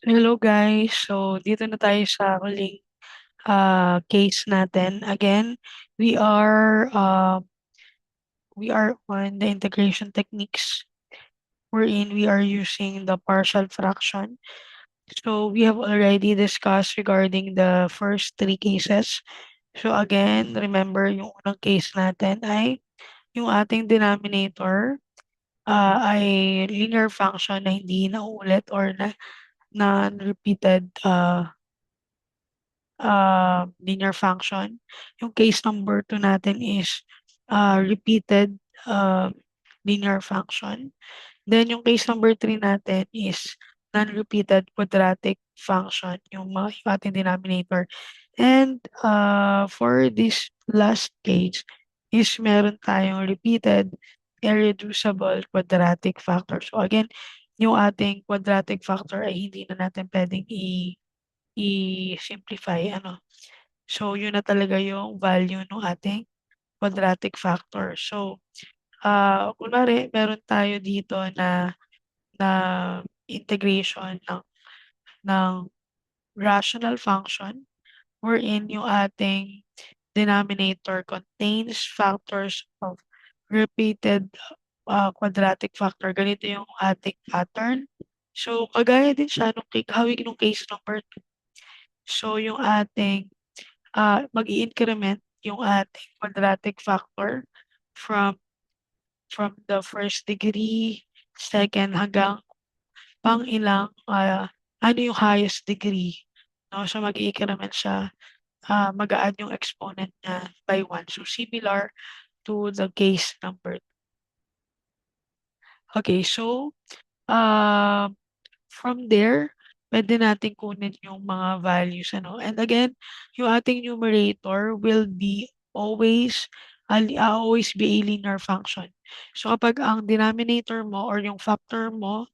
Hello guys. So dito na tayo sa huling case natin. Again, we are uh, we are on the integration techniques wherein we are using the partial fraction. So we have already discussed regarding the first three cases. So again, remember yung unang case natin ay yung ating denominator ay linear function na hindi nauulit or na non-repeated linear function. Yung case number 2 natin is repeated uh, linear function. Then yung case number 3 natin is non-repeated quadratic function, yung ating denominator. And for this last case is meron tayong repeated irreducible quadratic factor. So again, yung ating quadratic factor ay hindi na natin pwedeng i-simplify ano. So yun na talaga yung value ng ating quadratic factor. So, kunwari meron tayo dito na integration ng rational function wherein yung ating denominator contains factors of repeated quadratic factor. Ganito yung ating pattern. So, kagaya din siya hawig nung case number 2. So, yung ating mag-i-increment yung ating quadratic factor from the first degree, second hanggang pang-ilang ano yung highest degree, 'no. So mag-i-increment siya, mag-a-add yung exponent niya by 1. So similar to the case number. Okay, so, um, from there puwede nating kunin yung mga values ano, and again, yung ating numerator will be always be a linear function. So kapag ang denominator mo or yung factor mo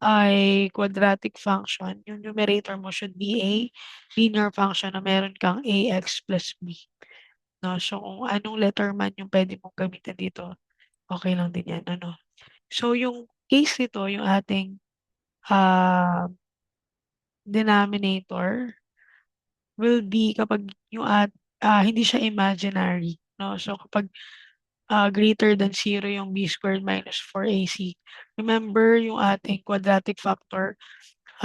ay quadratic function, yung numerator mo should be a linear function na meron kang ax plus b, 'no. So kung anong letter man yung puwede mong gamitin dito, okey lang din 'yan ano. So yung case nito yung ating, ah, denominator will be kapag hindi siya imaginary, 'no. So kapag, greater than 0 yung b squared minus 4ac. Remember yung ating quadratic factor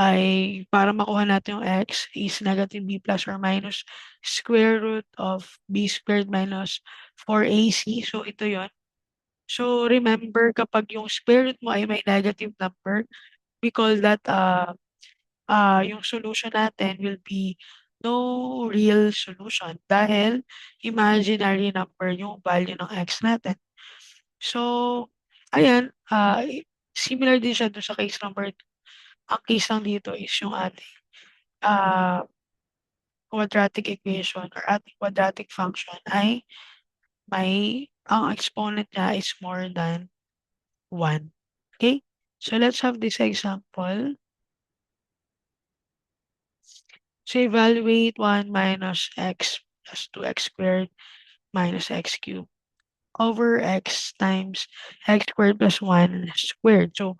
ay para makuha natin yung x is negative b plus or minus square root of b squared minus 4ac. So ito yon. So remember kapag yung square root mo ay may negative number, we call that, yung solution natin will be no real solution dahil imaginary number yung value ng x natin. So ayan, similar din siya dun sa case number 2. Ang case lang dito is yung ating, ah, quadratic equation or ating quadratic function ay ang exponent niya is more than 1. Okay? So let's have this example. So evaluate 1 minus x plus 2x squared minus x cubed over x times x squared plus 1 squared. So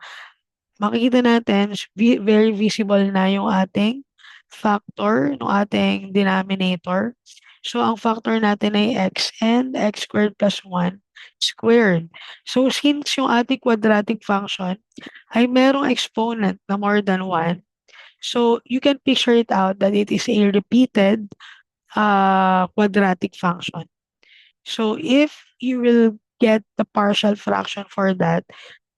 makikita natin very visible na yung ating factor ng ating denominator. So ang factor natin ay x and x squared plus 1 squared. So since yung ating quadratic function ay merong exponent na more than 1, so you can picture it out that it is a repeated quadratic function. So if you will get the partial fraction for that,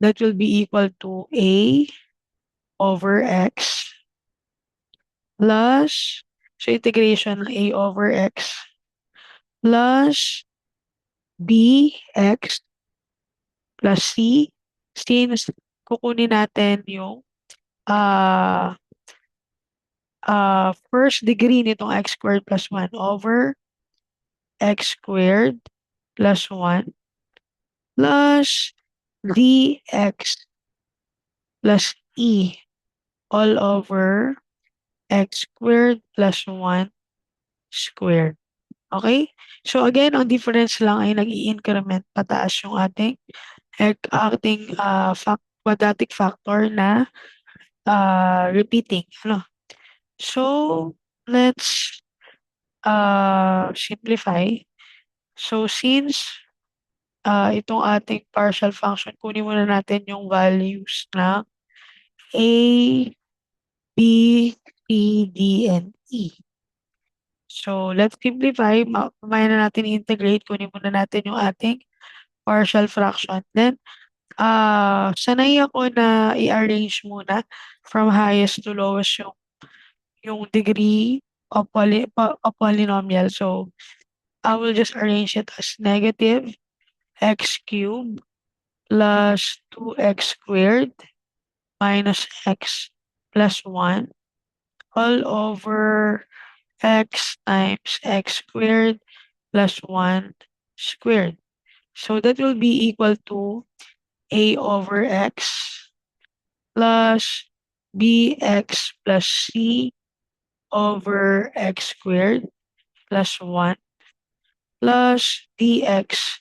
that will be equal to a over x plus, so integration ng a over x plus bx plus c. Since kukunin natin yung ah first degree nitong x squared plus 1 over x squared plus 1 plus dx plus e all over x squared plus 1 squared. Okay? So again, ang difference lang ay nag-i-increment pataas yung ating quadratic factor na repeating, ano. So, let's simplify. So, since itong ating partial function, kunin muna natin yung values ng A, B, C, D, and E. So, let's simplify. Mamaya na natin i-integrate. Kunin muna natin yung ating partial fraction. Then, sanay ako na i-arrange muna from highest to lowest yung degree of polynomial. So, I will just arrange it as negative x cubed plus 2x squared minus x plus 1 all over x times x squared plus 1 squared. So that will be equal to a over x plus bx plus c over x squared plus 1 plus dx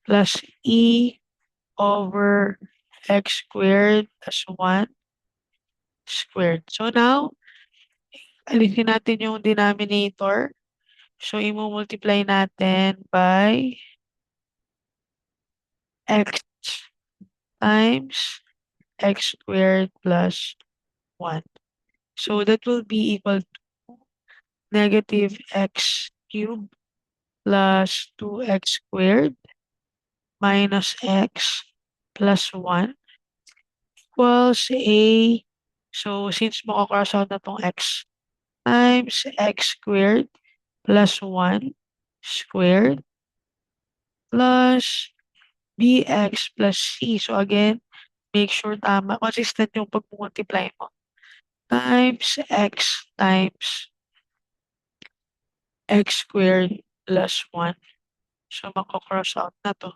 plus e over x squared plus 1 squared. So now, alisin natin yung denominator. So, i-multiply natin by x times x squared plus 1. So, that will be equal to negative x cubed plus 2x squared minus x plus 1 equals a. So, since mako-cross out na tong x times x squared plus 1 squared plus bx plus c. So, again, make sure tama, consistent yung pag-multiply mo. Times x squared plus 1. So, mako-cross out na to.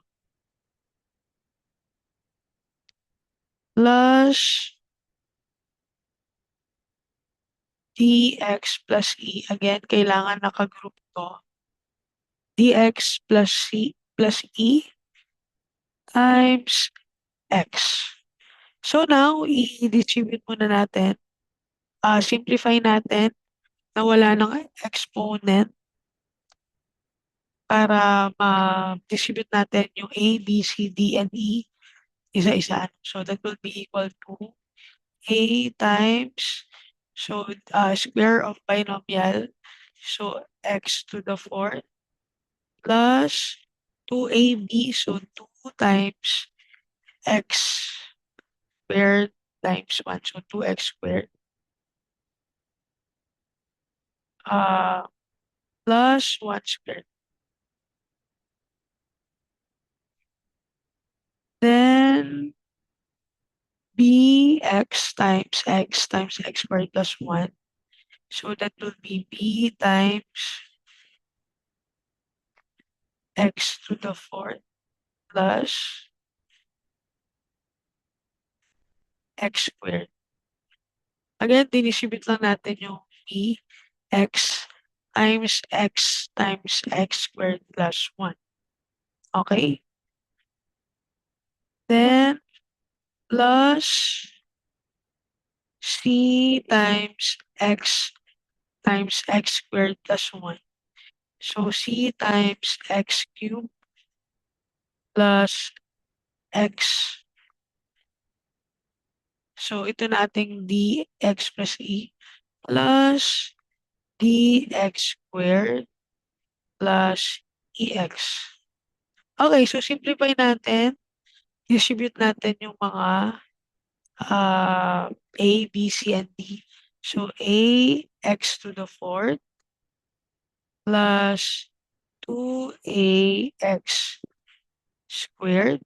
Plus dx plus e. Again, kailangan naka-group to. Dx plus c plus e times x. So now, i-distribute muna natin. Simplify natin na wala ng exponent para ma-distribute natin yung A, B, C, D, and E isa-isa. So that will be equal to A times, so square of binomial, so x to the fourth plus 2ab, so 2 times x squared times 1, so 2x squared uh, plus 1 squared. Then bx times x squared plus 1. So that will be b times x to the fourth plus x squared. Again, distribute lang natin yung b, x times x squared plus 1. Okay? Then, plus c times x squared plus 1. So, c times x cubed plus x. So, ito na ating dx plus e plus dx squared plus ex. Okay, so simplify natin. Distribute natin yung mga A, B, C, and D. So, A, x to the fourth plus 2ax squared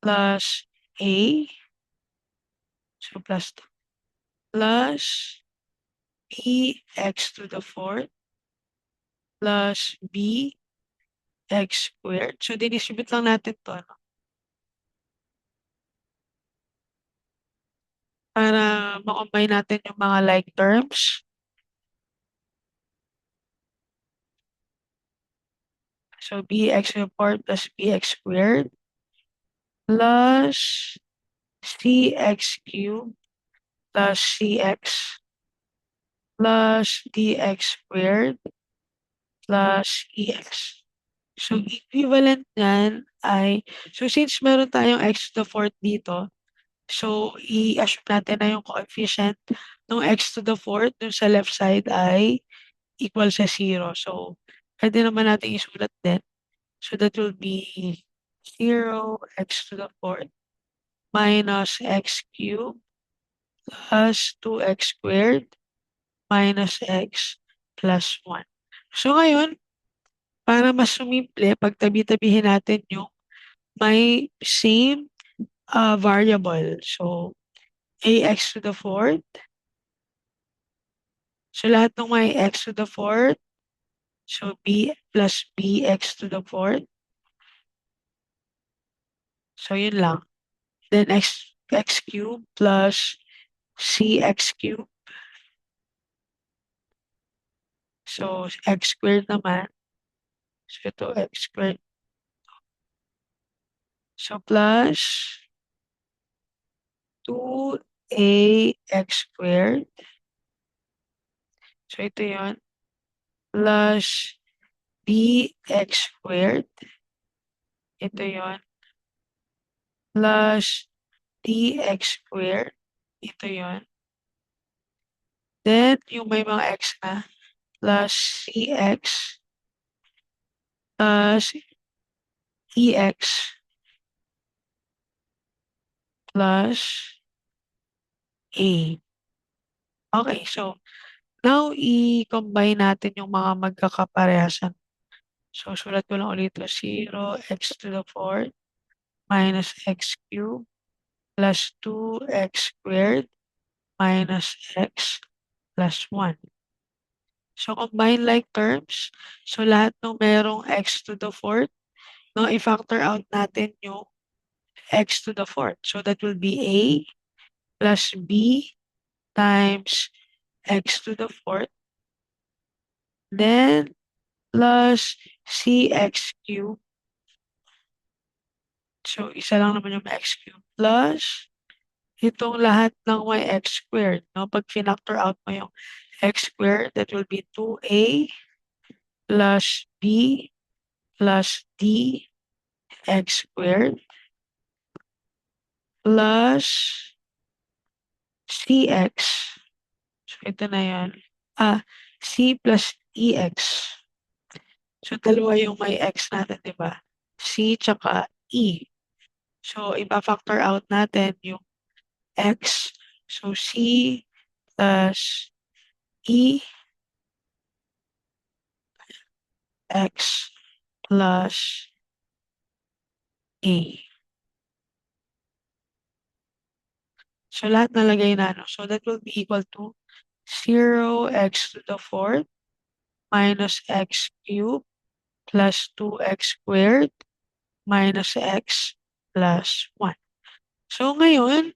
plus A, so plus bx to the fourth plus b x squared. So, distribute lang natin to, ano? Para ma-combine natin yung mga like terms. So, bx to the fourth plus bx squared plus cx cubed plus cx plus dx squared plus ex. So, equivalent niyan ay so since meron tayong x to the fourth dito, so i-assume natin na yung coefficient ng x to the fourth dun sa left side ay equal sa 0. So, puwede naman nating isulat din. So, that will be 0 x to the fourth minus x cubed plus 2x squared minus x plus 1. So, ngayon para mas sumimple pagtabi-tabihin natin yung may same, variable. So, ax to the fourth. So, lahat ng may x to the fourth, so b plus bx to the fourth. So, yun lang. Then x cubed plus cx cubed. So, x squared naman. So, ito x squared. So, plus 2ax squared. So, ito yun. Plus bx squared. Ito yun. Plus dx squared. Ito yun. Then, yung may mga x na. Plus cx plus ex plus a. Okay, so now i-combine natin yung mga magkakaparehasan. So, sulat ko lang ulit 'to, 0 x to the fourth minus x cubed plus 2x squared minus x plus 1. So, combine like terms. So, lahat ng merong x to the fourth, no, i-factor out natin yung x to the fourth. So, that will be a plus b times x to the fourth. Then, plus cx cubed. So, isa lang naman yung x cubed plus itong lahat ng may x squared, no? Pag finactor out mo yung x squared, that will be 2a plus b plus d x squared plus cx. So, ito na yun. C plus ex. So, dalawa yung may x natin, di ba? C tsaka e. So, ipa-factor out natin yung x. So, c plus e x plus a. So, lahat nalagay na, no? So, that will be equal to 0 x to the fourth minus x cubed plus 2x squared minus x plus 1. So, ngayon,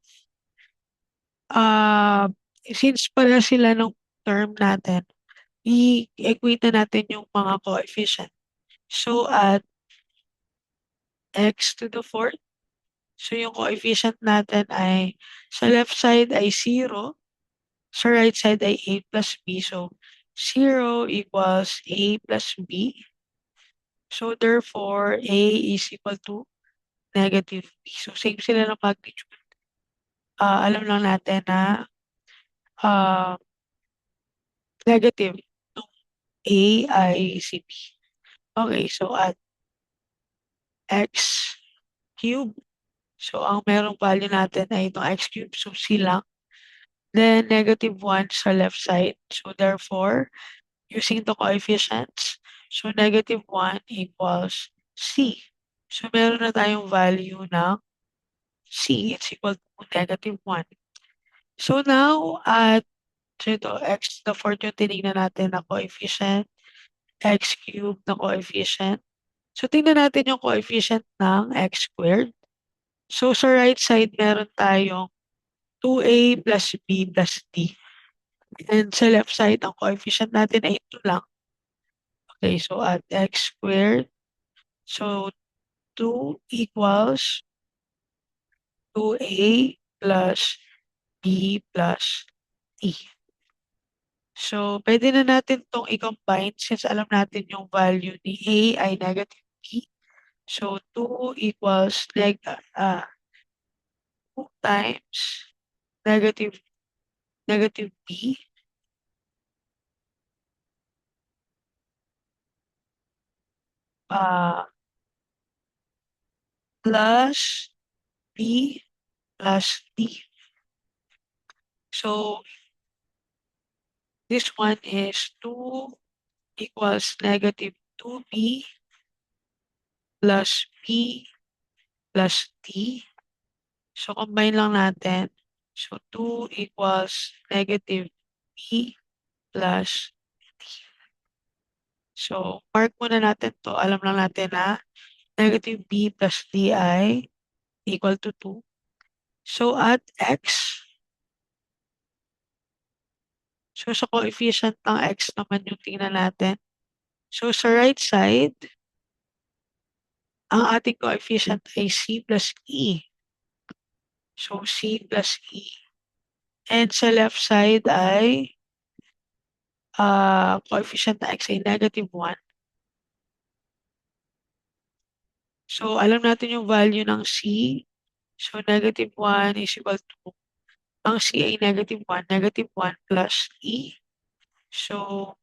ah, since pareha sila ng term natin, i-equate na natin yung mga coefficient. So, at x to the fourth, so yung coefficient natin ay sa left side ay 0, sa right side ay a plus b. So, 0 equals a plus b. So, therefore, a is equal to negative b. So, same sila ng magnitude. Alam lang natin na negative nung a ay si b. Okay, so at x cube, so ang merong value natin ay itong x cube, so c lang. Then negative 1 sa left side. So therefore, using the coefficients, so negative 1 equals c. So meron na tayong value ng c. It's equal to negative 1. So now, so ito, x to the fourth yung tinignan natin na coefficient, x cubed na coefficient. So tingnan natin yung coefficient ng x squared. So sa right side, meron tayong 2a plus b plus d. And sa left side, ang coefficient natin ay 2 lang. Okay, so at x squared, so 2 equals 2a plus B plus T. So, pwede na natin 'tong i-combine since alam natin yung value ni A ay negative B. So, 2 equals 2 times negative negative B, ah, plus B plus T. So, this one is 2 equals negative 2B plus B plus T. So, combine lang natin. So, 2 equals negative B plus T. So, mark muna natin 'to. Alam lang natin na negative B plus D ay equal to 2. So, at X, so sa coefficient ng X naman yung tingnan natin. So, sa right side, ang ating coefficient ay C plus E. So, C plus E. And sa left side ay coefficient ng X ay negative 1. So, alam natin yung value ng C. So, negative 1 is equal to, ang C ay negative 1 plus E. So,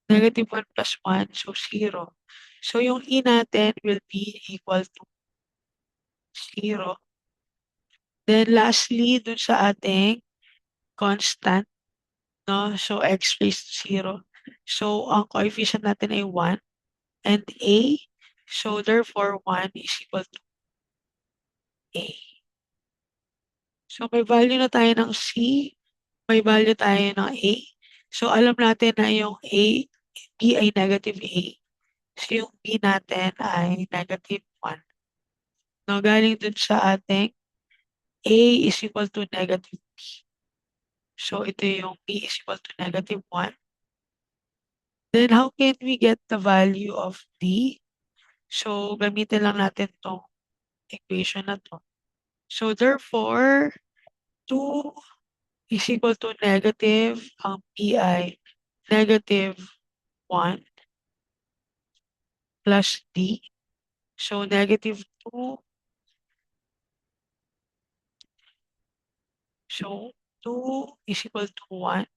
negative 1 plus 1, so 0. So, yung E natin will be equal to 0. Then, lastly, dun sa ating constant, no? So, X raised to 0. So, ang coefficient natin ay 1 and A. So, therefore, 1 is equal to A. So, may value na tayo ng C, may value tayo ng A. So, alam natin na yung B ay negative A. So, yung B natin ay negative 1. No, galing dun sa ating A is equal to negative B. So, ito yung B is equal to negative 1. Then, how can we get the value of D? So, gamitin lang natin tong equation na to. So, therefore, 2 is equal to negative, ang P ay negative 1 plus D. So, negative 2. So, 2 is equal to 1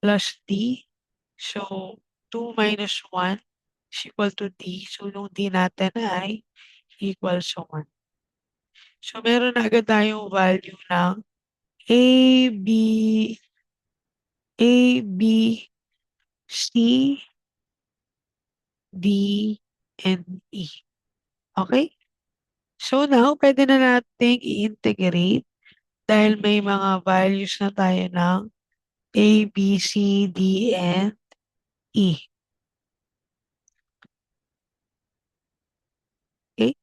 plus D. So, 2 minus 1 is equal to D. So, yung D natin ay equal sa 1. So, meron na agad tayong value ng A, B, A, B, C, D, and E. Okay? So, now, pwede na nating i-integrate dahil may mga values na tayo ng A, B, C, D, and E. Okay?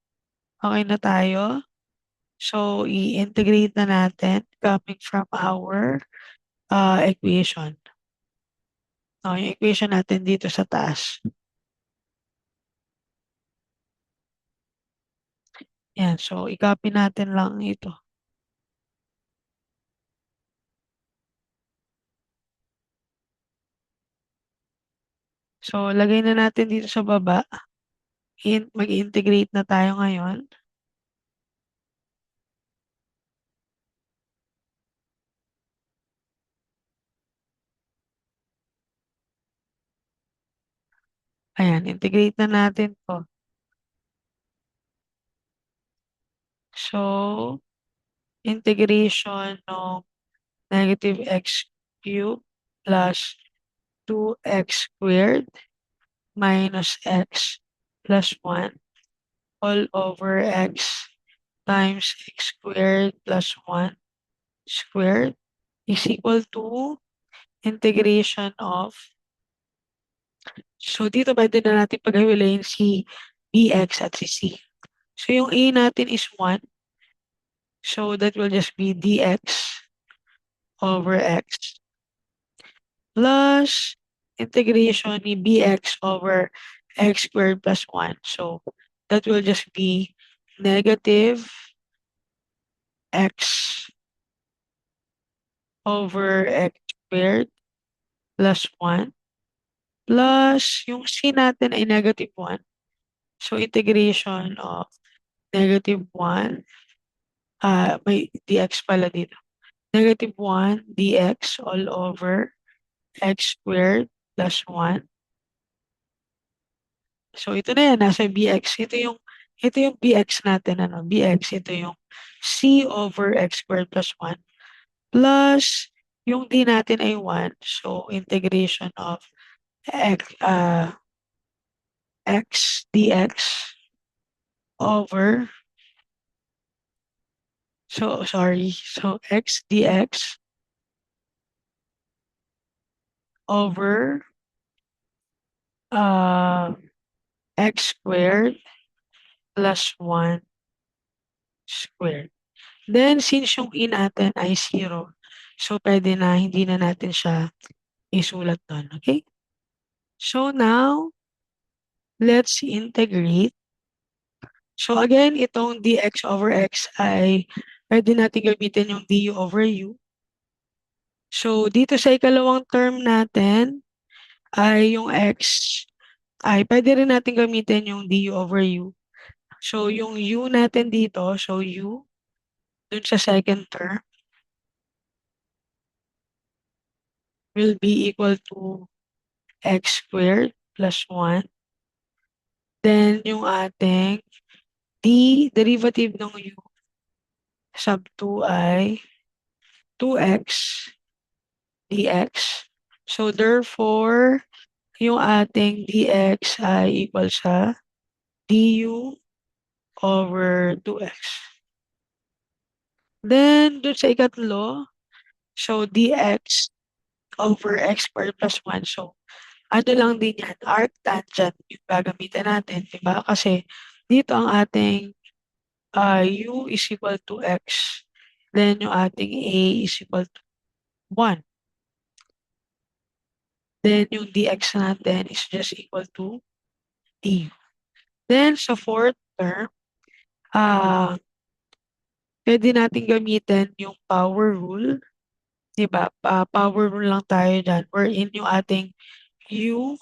Okay na tayo. So, i-integrate na natin coming from our equation. No, yung equation natin dito sa taas. Yan. So, i-copy natin lang ito. So, lagay na natin dito sa baba. Mag-integrate na tayo ngayon. Ayan, integrate na natin to. So, integration ng negative x cubed plus 2x squared minus x plus 1 all over x times x squared plus 1 squared is equal to integration of, so dito pwede na natin paghiwalayin si bx at si c. So yung a natin is 1, so that will just be dx over x plus integration ni bx over x squared plus 1. So that will just be negative x over x squared plus 1 plus yung c natin ay -1. So, integration of -1, may dx pala dito. -1 dx all over x squared plus 1. So, ito na yan, nasa bx. Ito yung bx natin, ano, bx, ito yung c over x squared plus 1 plus yung d natin ay 1. So, integration of x dx over, so sorry, so x dx over uh, x squared plus 1 squared. Then, since yung e natin ay 0, so pwede na hindi na natin siya isulat doon, okay? So now, let's integrate. So again, itong dx over x ay pwede natin gamitin yung du over u. So dito sa ikalawang term natin ay yung x ay pwede rin natin gamitin yung du over u. So yung u natin dito, so u dun sa second term will be equal to x squared plus 1. Then yung ating derivative ng u sub 2 ay 2x dx. So therefore, yung ating dx ay equal sa du over 2x. Then, dun sa ikatlo, so dx over x squared plus 1. So, ano lang din yan, arctangent yung gagamitin natin, di ba? Kasi dito ang ating u is equal to x. Then, yung ating a is equal to 1. Then, yung dx natin is just equal to du. Then, sa fourth term, pwede natin gamitin yung power rule, 'di ba? Power rule lang tayo diyan wherein yung ating u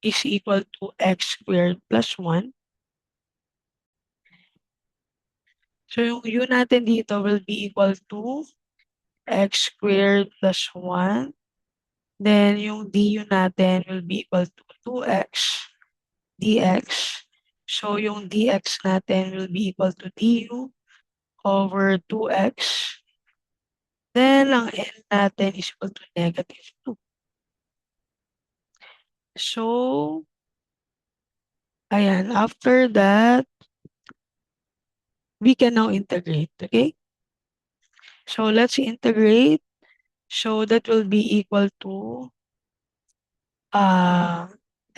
is equal to x squared plus 1. So yung u natin dito will be equal to x squared plus 1. Then yung du natin will be equal to 2x dx. So yung dx natin will be equal to du over 2x. Then ang n natin is equal to -2. So, ayan, after that, we can now integrate, okay? So, let's integrate. So, that will be equal to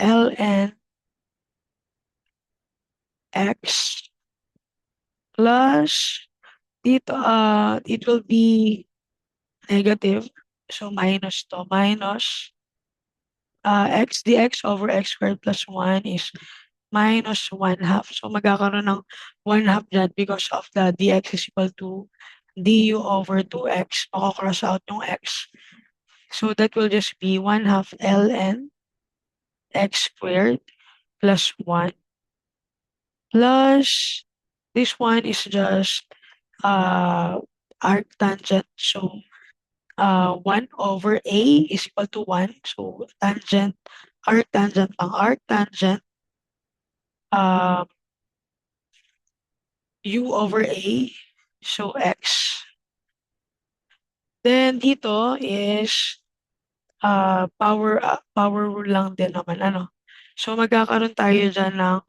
ln x plus, dito, it will be negative. So, minus to, minus x dx over x squared plus 1 is minus 1/2. So, magkakaroon ng 1/2 dyan because of the dx is equal to du over 2x. Mako-cross out yung x. So, that will just be 1/2 ln x squared plus 1 plus this one is just arctangent. So, 1 over a is equal to 1. So, tangent, arctangent ang arctangent u over a, so x. Then dito is power rule lang din naman, ano. So magkakaroon tayo diyan ng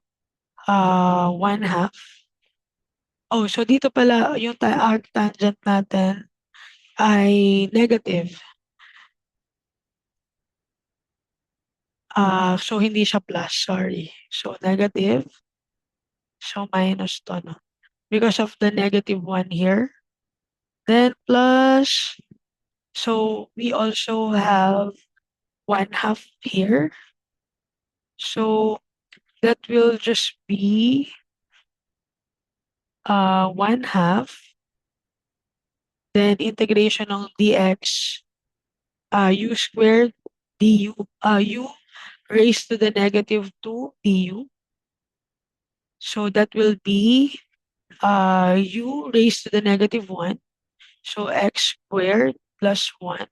1/2. Oh, so dito pala yung arctangent natin ay negative. So hindi siya plus, sorry. So negative, so minus 'to, 'no, because of the -1 here. Then plus, so we also have 1/2 here. So that will just be 1/2 then integration ng dx, u squared du, u raised to the negative 2 du. So that will be u raised to the negative 1. So x squared plus 1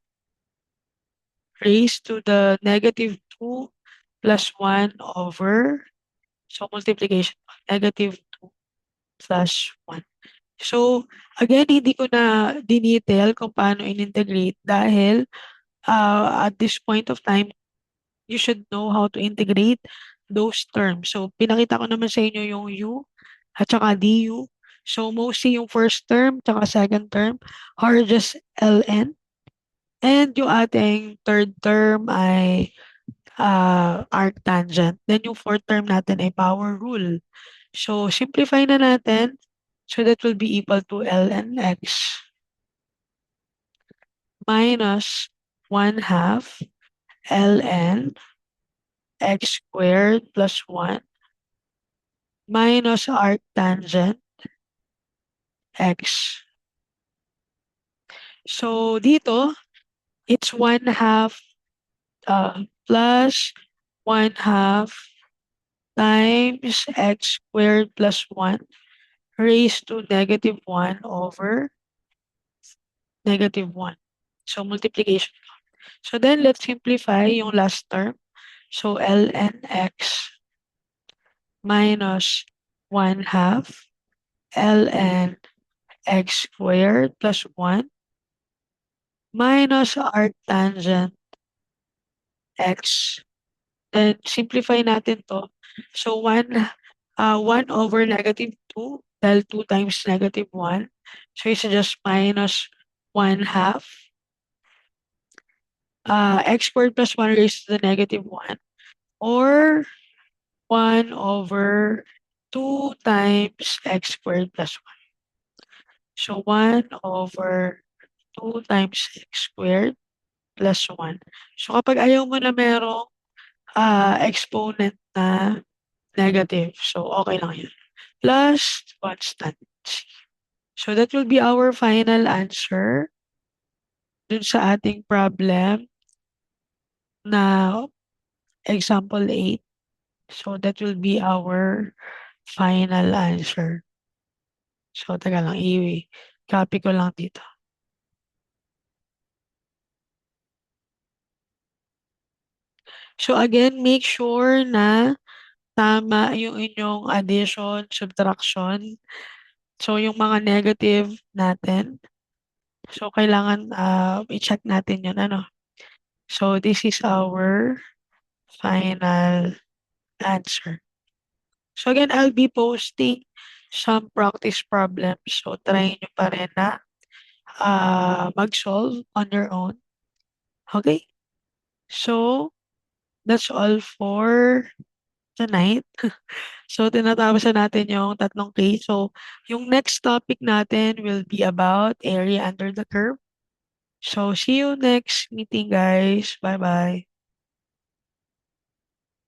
raised to the negative 2 plus 1 over, so multiplication, negative 2 plus 1. So, again, hindi ko na dinetail kung paano in-integrate dahil at this point of time, you should know how to integrate those terms. So, pinakita ko naman sa inyo yung u at saka du. So, mostly yung first term at second term are just ln. And yung ating third term ay arctangent. Then yung fourth term natin ay power rule. So, simplify na natin. So, that will be equal to ln x minus 1/2 ln x squared plus 1 minus arctangent x. So, dito, it's 1/2 plus 1/2 times x squared plus 1 raised to negative 1 over negative 1. So, multiplication. So, then let's simplify yung last term. So, ln x minus 1/2 ln x squared plus 1 minus arctangent x. Then, simplify natin to. So, 1 over negative 2 dahil 2 times negative 1. So, it's just minus 1/2 x squared plus 1 raised to the negative 1 or 1 over 2 times x squared plus 1. So, 1 over 2 times x squared plus 1. So, kapag ayaw mo na merong exponent na negative, so okay lang yun. Plus constant. So, that will be our final answer dun sa ating problem na example 8. So, that will be our final answer. So, teka lang, i-copy ko lang dito. So, again, make sure na tama yung inyong addition, subtraction. So, yung mga negative natin. So, kailangan i-check natin yun, ano. So, this is our final answer. So, again, I'll be posting some practice problems. So, try nyo pa rin na mag-solve on your own. Okay? So, that's all for tonight. So, tinatapos na natin yung tatlong case. So, yung next topic natin will be about area under the curve. So, see you next meeting, guys. Bye-bye.